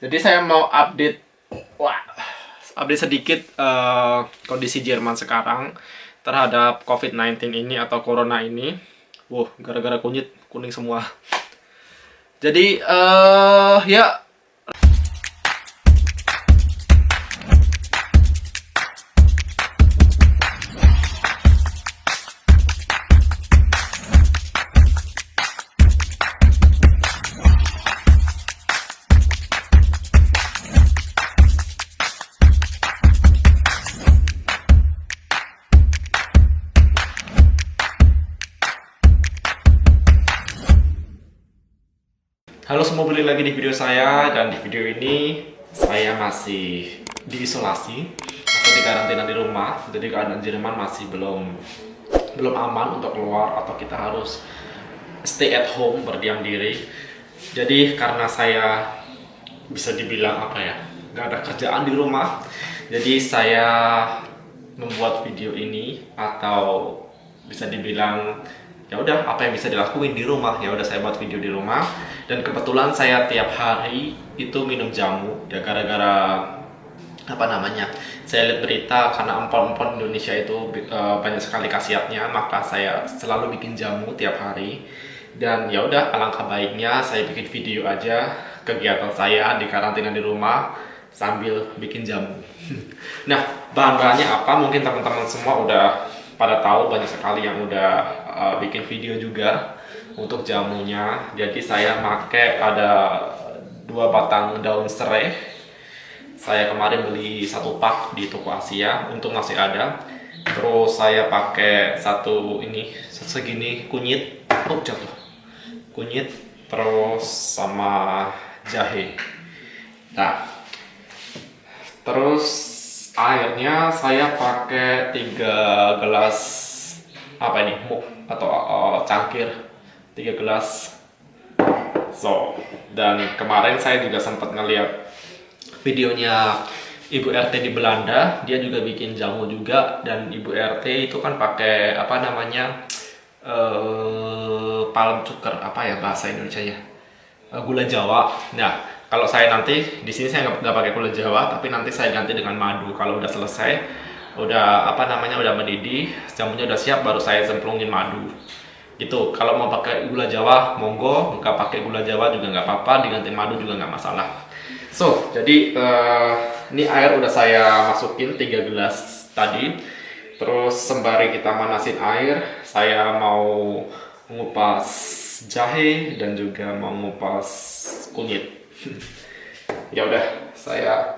Jadi saya mau update sedikit kondisi Jerman sekarang terhadap COVID-19 ini atau Corona ini. Gara-gara kunyit kuning semua. Jadi ya. Halo semua, balik lagi di video saya. Dan di video ini saya masih diisolasi atau dikarantina di rumah. Jadi keadaan Jerman masih belum aman untuk keluar, atau kita harus stay at home, berdiam diri. Jadi karena saya bisa dibilang nggak ada kerjaan di rumah, jadi saya membuat video ini, atau bisa dibilang ya udah apa yang bisa dilakuin di rumah, ya udah saya buat video di rumah. Dan kebetulan saya tiap hari itu minum jamu ya, gara-gara saya lihat berita karena empon-empon Indonesia itu banyak sekali khasiatnya, maka saya selalu bikin jamu tiap hari. Dan ya udah, alangkah baiknya saya bikin video aja kegiatan saya di karantina di rumah sambil bikin jamu. Nah, bahan-bahannya apa? Mungkin teman-teman semua udah pada tahu, banyak sekali yang udah bikin video juga untuk jamunya. Jadi saya pakai ada 2 batang daun serai. Saya kemarin beli 1 pak di toko Asia, untuk masih ada. Terus saya pakai segini kunyit, kunyit, terus sama jahe. Nah, terus airnya saya pakai 3 gelas muk atau cangkir, 3 gelas. Dan kemarin saya juga sempat ngeliat videonya Ibu RT di Belanda, dia juga bikin jamu juga. Dan Ibu RT itu kan pakai palm sugar, bahasa Indonesianya, gula Jawa. Nah, kalau saya nanti di sini saya nggak pakai gula Jawa, tapi nanti saya ganti dengan madu. Kalau udah selesai, udah udah mendidih, jamunya udah siap, baru saya cemplungin madu. Gitu. Kalau mau pakai gula Jawa monggo, nggak pakai gula Jawa juga nggak apa-apa, diganti madu juga nggak masalah. Jadi ini air udah saya masukin 3 gelas tadi. Terus sembari kita manasin air, saya mau ngupas jahe dan juga mau ngupas kunyit. Ya udah,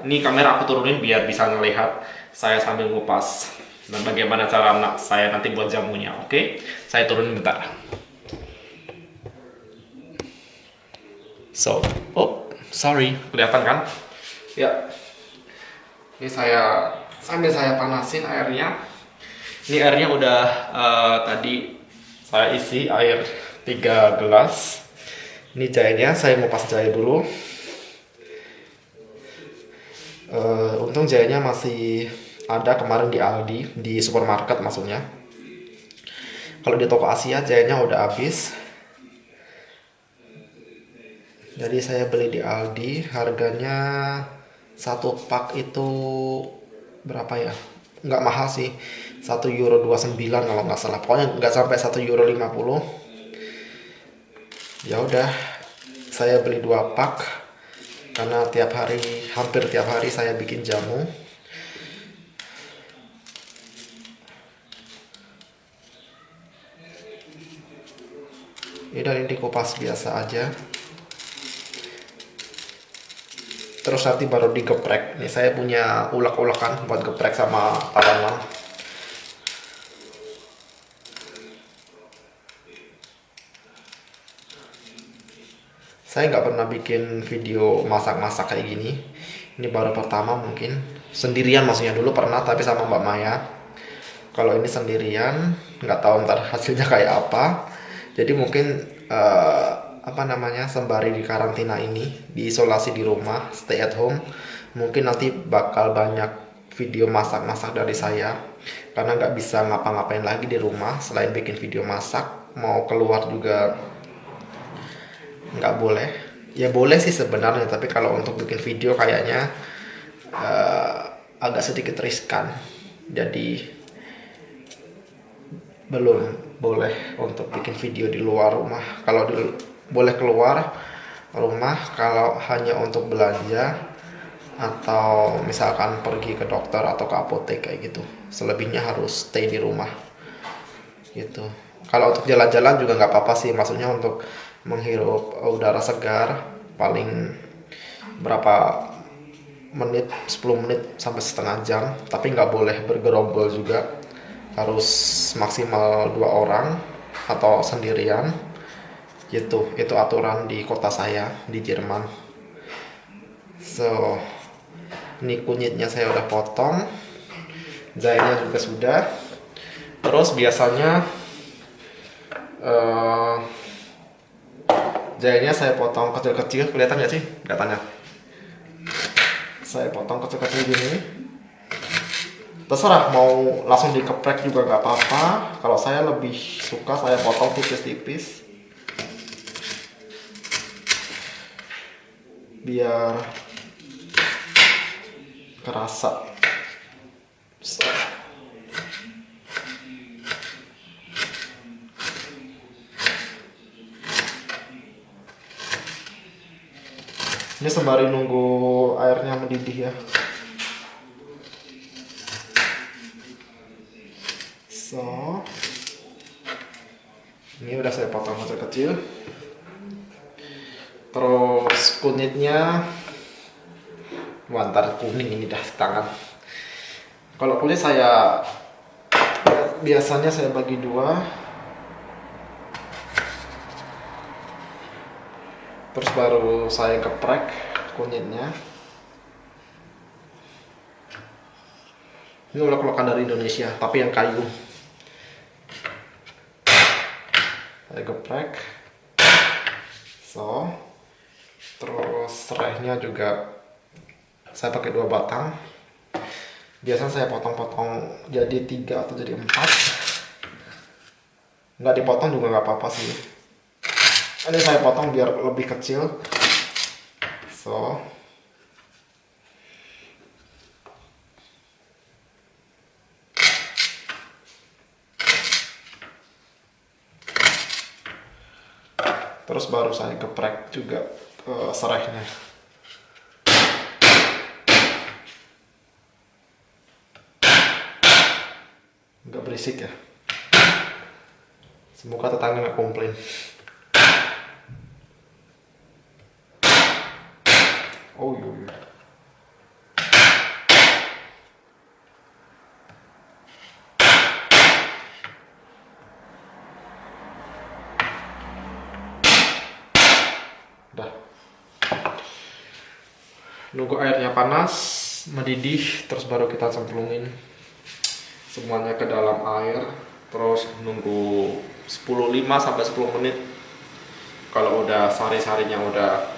ini kamera aku turunin biar bisa ngelihat saya sambil ngupas dan bagaimana cara saya nanti buat jamunya. Oke, saya turunin bentar. Sorry, kelihatan kan? Ya, ini sambil saya panasin airnya. Ini airnya udah tadi saya isi air 3 gelas. Ini jahenya, saya ngupas jahe dulu. Untung jahenya masih ada kemarin di Aldi, di supermarket maksudnya. Kalau di toko Asia jahenya udah habis. Jadi saya beli di Aldi, harganya 1 pak itu berapa ya? Nggak mahal sih, €1,29 kalau nggak salah. Pokoknya nggak sampai €1,50. Ya udah, saya beli 2 pak karena hampir tiap hari saya bikin jamu. Dan ini dikupas biasa aja. Terus nanti baru digeprek. Nih saya punya ulek-ulekan buat geprek sama tawanan. Saya nggak pernah bikin video masak-masak kayak gini. Ini baru pertama mungkin. Sendirian maksudnya, dulu pernah tapi sama Mbak Maya. Kalau ini sendirian, nggak tahu ntar hasilnya kayak apa. Jadi mungkin sembari di karantina ini, diisolasi di rumah, stay at home, mungkin nanti bakal banyak video masak-masak dari saya, karena nggak bisa ngapa-ngapain lagi di rumah selain bikin video masak. Mau keluar juga nggak boleh, Ya boleh sih sebenarnya, tapi kalau untuk bikin video kayaknya eh, agak sedikit riskan. Jadi belum boleh untuk bikin video di luar rumah. Kalau boleh keluar rumah kalau hanya untuk belanja atau misalkan pergi ke dokter atau ke apotek kayak gitu. Selebihnya harus stay di rumah gitu. Kalau untuk jalan-jalan juga nggak apa-apa sih, maksudnya untuk menghirup udara segar paling berapa menit, 10 menit sampai setengah jam, tapi nggak boleh bergerombol juga, harus maksimal 2 orang atau sendirian gitu. Itu aturan di kota saya di Jerman. So ini kunyitnya saya udah potong, jahenya juga sudah. Terus biasanya eh, jahenya saya potong kecil-kecil, kelihatan nggak sih datanya? Saya potong kecil-kecil gini. Terserah mau langsung dikeprek juga nggak apa-apa. Kalau saya lebih suka saya potong tipis-tipis biar kerasa. So. Ini sembari nunggu airnya mendidih ya. So, ini udah saya potong kecil-kecil. Terus kunyitnya, mantar kuning ini dah tangan. Kalau kunyit saya biasanya saya bagi 2. Terus baru saya geprek kunyitnya. Ini ulek-ulekan dari Indonesia, tapi yang kayu. Saya geprek. So, terus serainya juga saya pakai 2 batang. Biasanya saya potong-potong jadi 3 atau jadi 4. Nggak dipotong juga nggak apa-apa sih. Ini saya potong biar lebih kecil. So, terus baru saya geprek juga serainya. Nggak berisik ya. Semoga tetangga nggak komplain. Oh iya. Udah. Nunggu airnya panas, mendidih, terus baru kita cemplungin semuanya ke dalam air. Terus nunggu 5 sampai 10 menit. Kalau udah sari-sarinya udah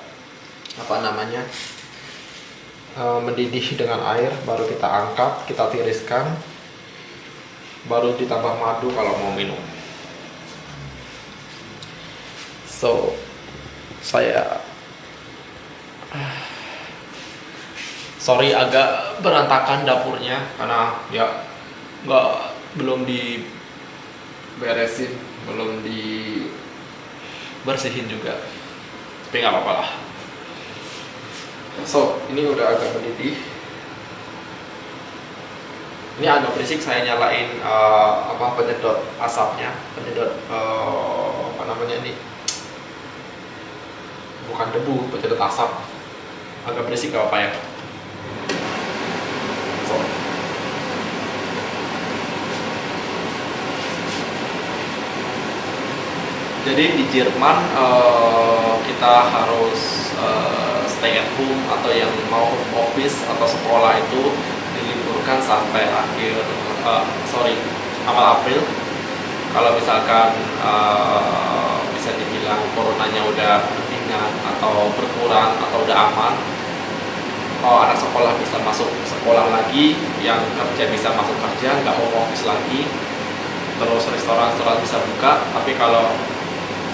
mendidih dengan air, baru kita angkat, kita tiriskan, baru ditambah madu kalau mau minum. So, saya sorry agak berantakan dapurnya karena ya belum diberesin, belum dibersihin juga, tapi nggak apa-apa lah. So, ini udah agak mendidih. Ini agak berisik, saya nyalain penyedot asapnya, penyedot ini bukan debu, penyedot asap. Agak berisik gak apa ya. So. Jadi di Jerman kita harus stay at home, atau yang mau home office atau sekolah itu diliburkan sampai awal April. Kalau misalkan bisa dibilang coronanya udah ringan atau berkurang atau udah aman, anak sekolah bisa masuk sekolah lagi, yang kerja bisa masuk kerja, nggak home office lagi. Terus restoran bisa buka. Tapi kalau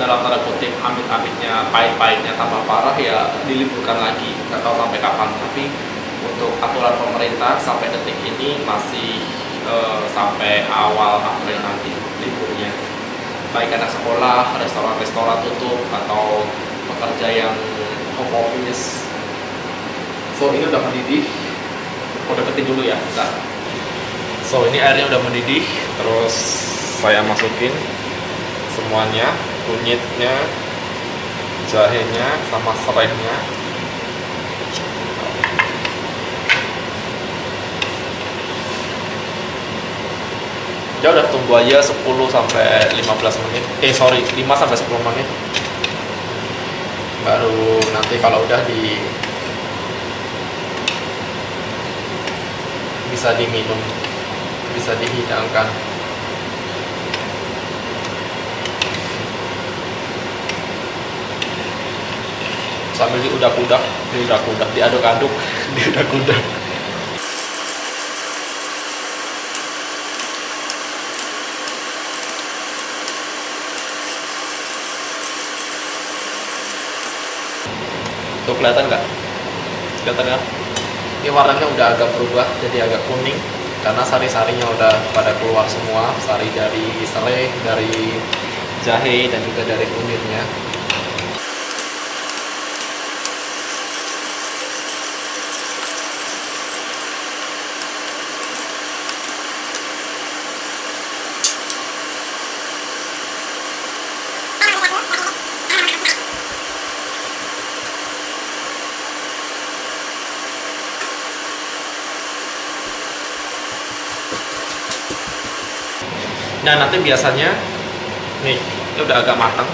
dalam tanda kutip amit-amitnya pahit-pahitnya tambah parah ya diliburkan lagi, nggak tahu sampai kapan. Tapi untuk aturan pemerintah sampai detik ini masih sampai awal April nanti liburnya, baik anak sekolah, restoran-restoran tutup, atau pekerja yang home office. So ini udah mendidih, udah deketin dulu ya bentar. So ini airnya udah mendidih, terus saya masukin semuanya, kunyitnya, jahenya, sama serainya. Ya udah tunggu aja 10 sampai 15 menit. 5 sampai 10 menit. Baru nanti kalau udah bisa diminum, bisa dihidangkan. Sambil diudak-udak, diaduk-aduk, diudak-udak. Tuh kelihatan nggak? Kelihatan kan? Ini warnanya udah agak berubah, jadi agak kuning karena sari-sarinya udah pada keluar semua, sari dari serai, dari jahe, dan juga dari kunyitnya. Nah nanti biasanya nih ini udah agak matang,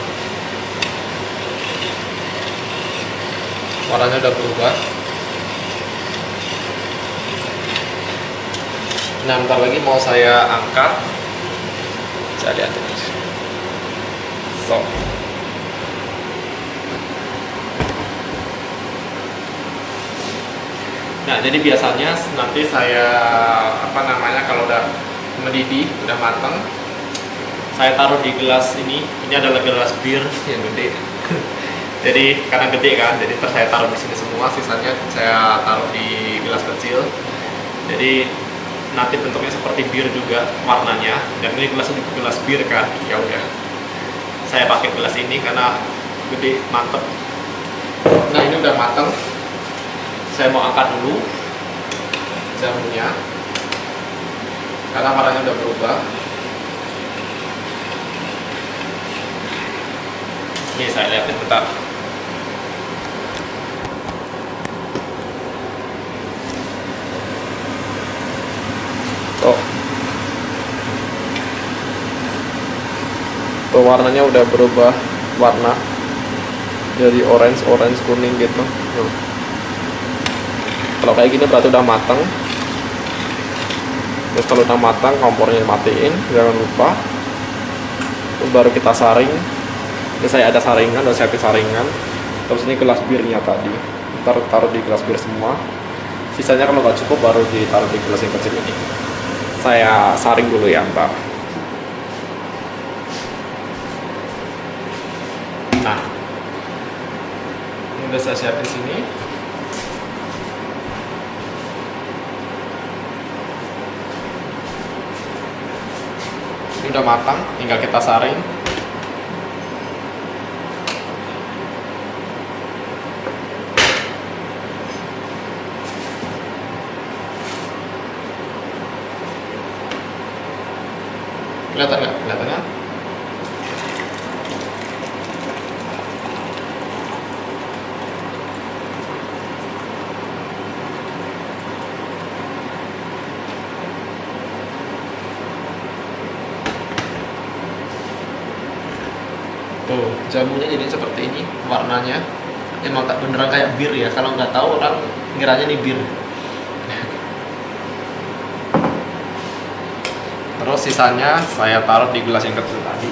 warnanya udah berubah. Nah bentar lagi mau saya angkat, jadi aduk. So nah jadi biasanya nanti saya kalau udah mendidih, udah matang, saya taruh di gelas ini adalah gelas bir yang gede. Jadi karena gede kan, jadi terus saya taruh di sini semua, sisanya saya taruh di gelas kecil. Jadi nanti bentuknya seperti bir juga warnanya, dan ini gelasnya juga gelas bir kan. Ya udah, saya pakai gelas ini karena gede, mantep. Nah ini udah matang, saya mau angkat dulu jamunya karena warnanya udah berubah. Ini saya lihatin bentar. Tuh warnanya udah berubah warna jadi orange kuning gitu. Kalau kayak gini berarti udah matang. Terus kalau udah matang, kompornya matiin, jangan lupa. Terus baru kita saring. Ini saya ada saringan, udah siapin saringan. Terus ini gelas birnya tadi, taruh di gelas bir semua. Sisanya kalau nggak cukup baru ditaruh di gelas yang kecil ini. Saya saring dulu ya, ntar. Nah, ini udah saya siapin sini. Ini udah matang, tinggal kita saring. Kelihatan nggak? Kelihatan kan? Tuh, jamunya jadi seperti ini warnanya. Emang tak beneran kayak bir ya. Kalau nggak tahu orang ngiranya nih bir. Terus sisanya saya taruh di gelas yang kecil tadi.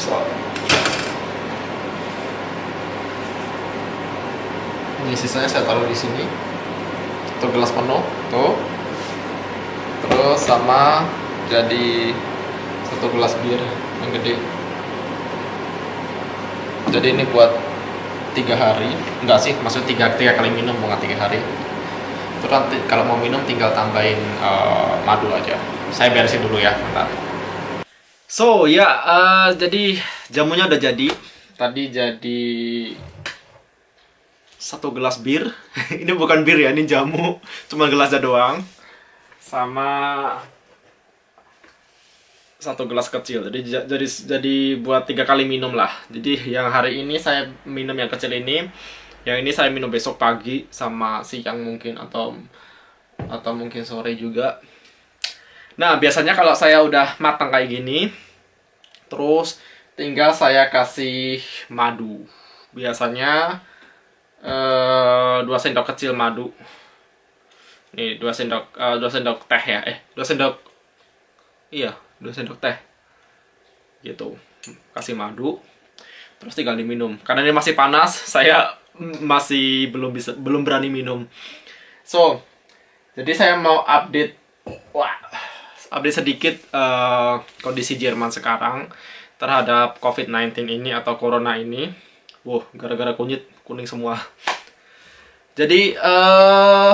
So, ini sisanya saya taruh di sini. Satu gelas penuh, tuh. Terus sama jadi satu gelas bir yang gede. Jadi ini buat 3 hari. Enggak sih, maksud tiga kali minum, bukan 3 hari. Terus nanti kalau mau minum tinggal tambahin madu aja. Saya beresin dulu ya, bentar. So ya, jadi jamunya udah jadi. Tadi jadi satu gelas bir. Ini bukan bir ya, ini jamu. Cuma gelasnya doang. Sama satu gelas kecil. Jadi buat 3 kali minum lah. Jadi yang hari ini saya minum yang kecil ini. Yang ini saya minum besok pagi sama siang mungkin, atau mungkin sore juga. Nah, biasanya kalau saya udah matang kayak gini, terus tinggal saya kasih madu. Biasanya 2 sendok kecil madu. Nih 2 sendok teh ya. 2 sendok. Iya, 2 sendok teh. Gitu. Kasih madu. Terus tinggal diminum. Karena ini masih panas, saya masih belum berani minum. So, jadi saya mau update sedikit kondisi Jerman sekarang terhadap COVID-19 ini atau corona ini. Gara-gara kuning semua. Jadi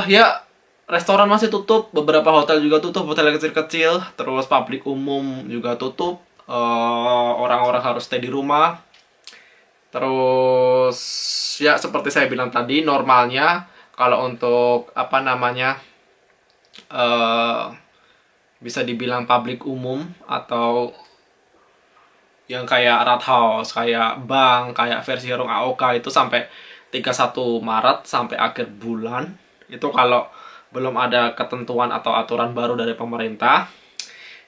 ya, restoran masih tutup, beberapa hotel juga tutup, hotel kecil-kecil, terus publik umum juga tutup. Orang-orang harus stay di rumah. Terus ya, seperti saya bilang tadi, normalnya kalau untuk apa namanya, bisa dibilang publik umum atau yang kayak Rathaus, kayak bank, kayak Versicherung AOK itu sampai 31 Maret sampai akhir bulan. Itu kalau belum ada ketentuan atau aturan baru dari pemerintah,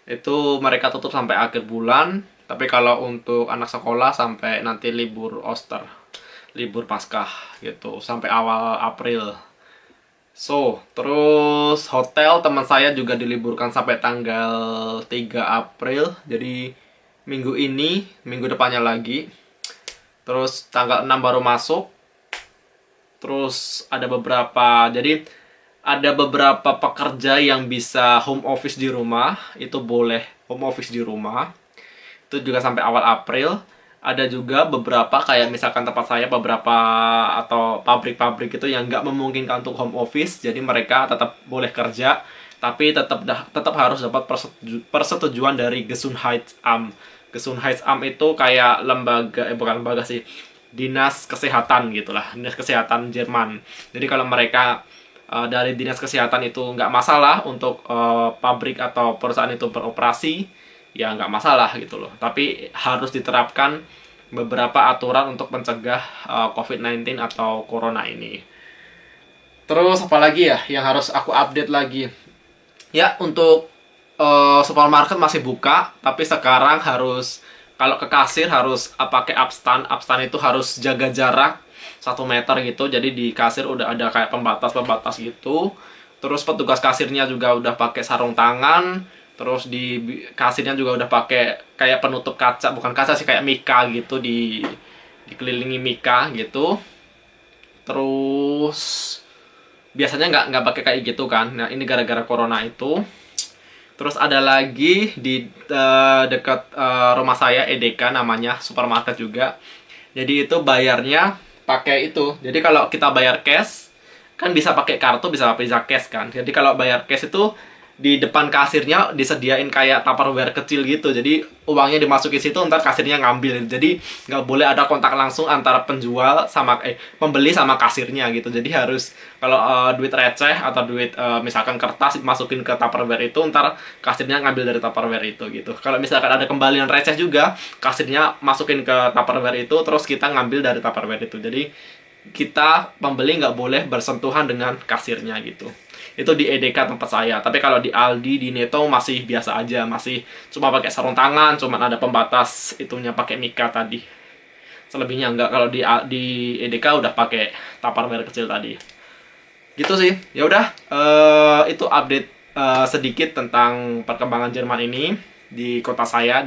itu mereka tutup sampai akhir bulan. Tapi kalau untuk anak sekolah sampai nanti libur Oster, libur Paskah gitu, sampai awal April. So, terus hotel teman saya juga diliburkan sampai tanggal 3 April. Jadi minggu ini, minggu depannya lagi. Terus tanggal 6 baru masuk. Terus ada beberapa pekerja yang bisa home office di rumah. Itu boleh home office di rumah. Itu juga sampai awal April. Ada juga beberapa, kayak misalkan tempat saya, beberapa atau pabrik-pabrik itu yang nggak memungkinkan untuk home office. Jadi mereka tetap boleh kerja, tapi tetap harus dapat persetujuan dari Gesundheitsamt. Gesundheitsamt itu kayak lembaga, bukan lembaga sih, dinas kesehatan gitulah, dinas kesehatan Jerman. Jadi kalau mereka dari dinas kesehatan itu nggak masalah untuk pabrik atau perusahaan itu beroperasi, ya nggak masalah gitu loh. Tapi harus diterapkan beberapa aturan untuk mencegah COVID-19 atau corona ini. Terus apalagi ya yang harus aku update lagi? Ya, untuk supermarket masih buka, tapi sekarang harus, kalau ke kasir harus pakai abstan. Abstan itu harus jaga jarak 1 meter gitu. Jadi di kasir udah ada kayak pembatas gitu. Terus petugas kasirnya juga udah pakai sarung tangan. Terus di kasirnya juga udah pakai kayak penutup kaca, bukan kaca sih, kayak mika gitu, dikelilingi mika gitu. Terus biasanya nggak pakai kayak gitu kan. Nah, ini gara-gara corona itu. Terus ada lagi di dekat rumah saya, EDK namanya, supermarket juga. Jadi itu bayarnya pakai itu. Jadi kalau kita bayar cash kan bisa pakai kartu, bisa cash kan. Jadi kalau bayar cash itu di depan kasirnya disediain kayak Tupperware kecil gitu. Jadi uangnya dimasukin situ, ntar kasirnya ngambil. Jadi nggak boleh ada kontak langsung antara penjual sama pembeli sama kasirnya gitu. Jadi harus kalau duit receh atau duit misalkan kertas masukin ke Tupperware itu, ntar kasirnya ngambil dari Tupperware itu gitu. Kalau misalkan ada kembalian receh juga, kasirnya masukin ke Tupperware itu, terus kita ngambil dari Tupperware itu. Jadi kita pembeli nggak boleh bersentuhan dengan kasirnya gitu. Itu di EDK tempat saya. Tapi kalau di Aldi, di Netto masih biasa aja, masih cuma pakai sarung tangan, cuma ada pembatas itunya pakai mika tadi. Selebihnya enggak. Kalau di EDK udah pakai Tupperware kecil tadi. Gitu sih. Ya udah, itu update sedikit tentang perkembangan Jerman ini. di kota saya,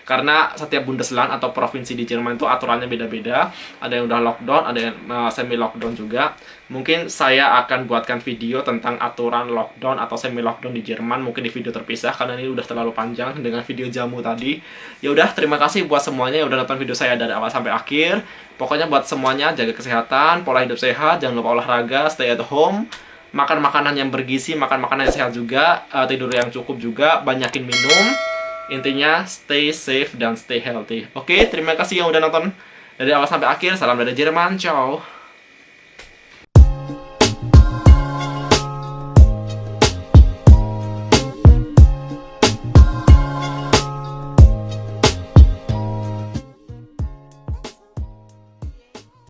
karena setiap Bundesland atau provinsi di Jerman itu aturannya beda-beda. Ada yang udah lockdown, ada yang semi lockdown juga. Mungkin saya akan buatkan video tentang aturan lockdown atau semi lockdown di Jerman, mungkin di video terpisah karena ini udah terlalu panjang dengan video jamu tadi. Ya udah, terima kasih buat semuanya yang udah nonton video saya dari awal sampai akhir. Pokoknya buat semuanya, jaga kesehatan, pola hidup sehat, jangan lupa olahraga, stay at home, makan makanan yang bergizi, makan makanan yang sehat juga, tidur yang cukup juga, banyakin minum. Intinya stay safe dan stay healthy. Oke, terima kasih yang udah nonton dari awal sampai akhir. Salam dari Jerman, ciao.